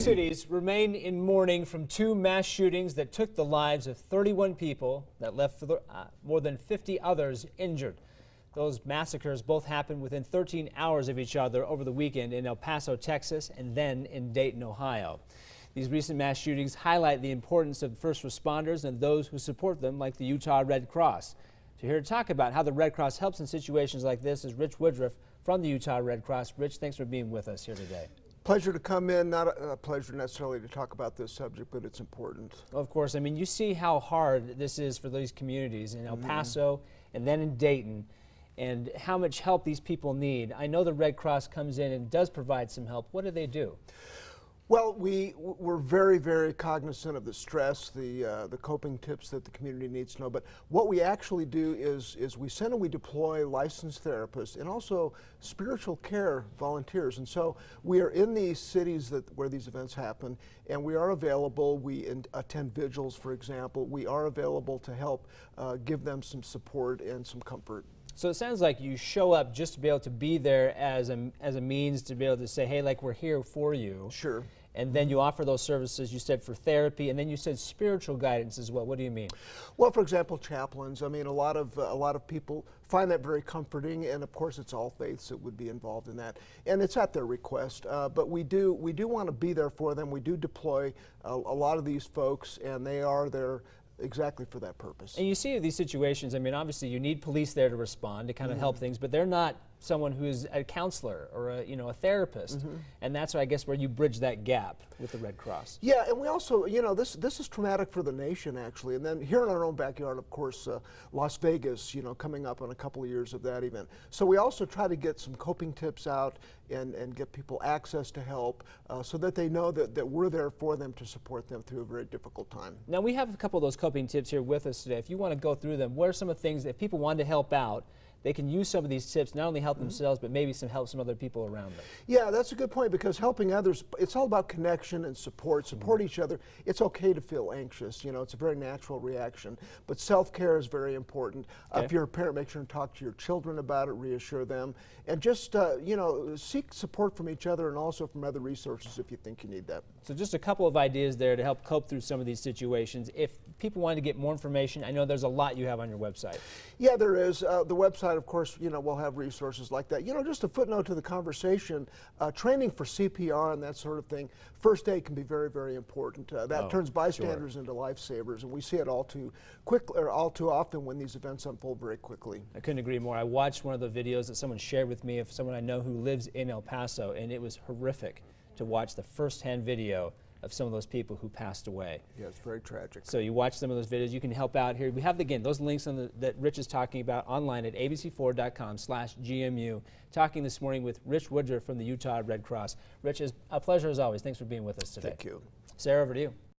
Cities remain in mourning from two mass shootings that took the lives of 31 people that left more than 50 others injured. Those massacres both happened within 13 hours of each other over the weekend in El Paso, Texas, and then in Dayton, Ohio. These recent mass shootings highlight the importance of first responders and those who support them, like the Utah Red Cross. So here to talk about how the Red Cross helps in situations like this is Rich Woodruff from the Utah Red Cross. Rich, thanks for being with us here today. Pleasure to come in, not a pleasure necessarily to talk about this subject, but it's important. Of course, I mean, you see how hard this is for these communities in El Paso and then in Dayton, and how much help these people need. I know the Red Cross comes in and does provide some help. What do they do? Well, we're very, very cognizant of the stress, the coping tips that the community needs to know. But what we actually do is we send and we deploy licensed therapists and also spiritual care volunteers. And so we are in these cities where these events happen, and we are available. We attend vigils, for example. We are available to help give them some support and some comfort. So it sounds like you show up just to be able to be there as a means to be able to say, hey, like, we're here for you. Sure. And then you offer those services, you said, for therapy, and then you said spiritual guidance as well. What do you mean? Well, for example, chaplains. I mean, a lot of people find that very comforting, and of course, it's all faiths that would be involved in that, and it's at their request. But we do want to be there for them. We do deploy a lot of these folks, and they are there exactly for that purpose. And you see these situations, I mean, obviously you need police there to respond, to kind of help things, but they're not someone who is a counselor or a therapist. And that's, I guess, where you bridge that gap with the Red Cross. Yeah, and we also, this is traumatic for the nation, actually. And then here in our own backyard, of course, Las Vegas, coming up on a couple of years of that event. So we also try to get some coping tips out and get people access to help so that they know that we're there for them to support them through a very difficult time. Now, we have a couple of those coping tips here with us today. If you want to go through them, what are some of the things that if people want to help out, they can use some of these tips, not only help themselves, but maybe help some other people around them? Yeah, that's a good point, because helping others, it's all about connection and support each other. It's okay to feel anxious, it's a very natural reaction, but self-care is very important. Okay. If you're a parent, make sure and talk to your children about it, reassure them, and just, seek support from each other and also from other resources if you think you need that. So just a couple of ideas there to help cope through some of these situations. If people want to get more information, I know there's a lot you have on your website. Yeah, there is. The website, of course, we'll have resources like that. Just a footnote to the conversation, training for CPR and that sort of thing, first aid can be very, very important. That turns bystanders into lifesavers, and we see it all too often when these events unfold very quickly. I couldn't agree more. I watched one of the videos that someone shared with me of someone I know who lives in El Paso, and it was horrific to watch the first-hand video of some of those people who passed away. Yeah, it's very tragic. So you watch some of those videos, you can help out here. We have, again, those links that Rich is talking about online at abc4.com/GMU. Talking this morning with Rich Woodruff from the Utah Red Cross. Rich, it's a pleasure as always. Thanks for being with us today. Thank you. Sarah, over to you.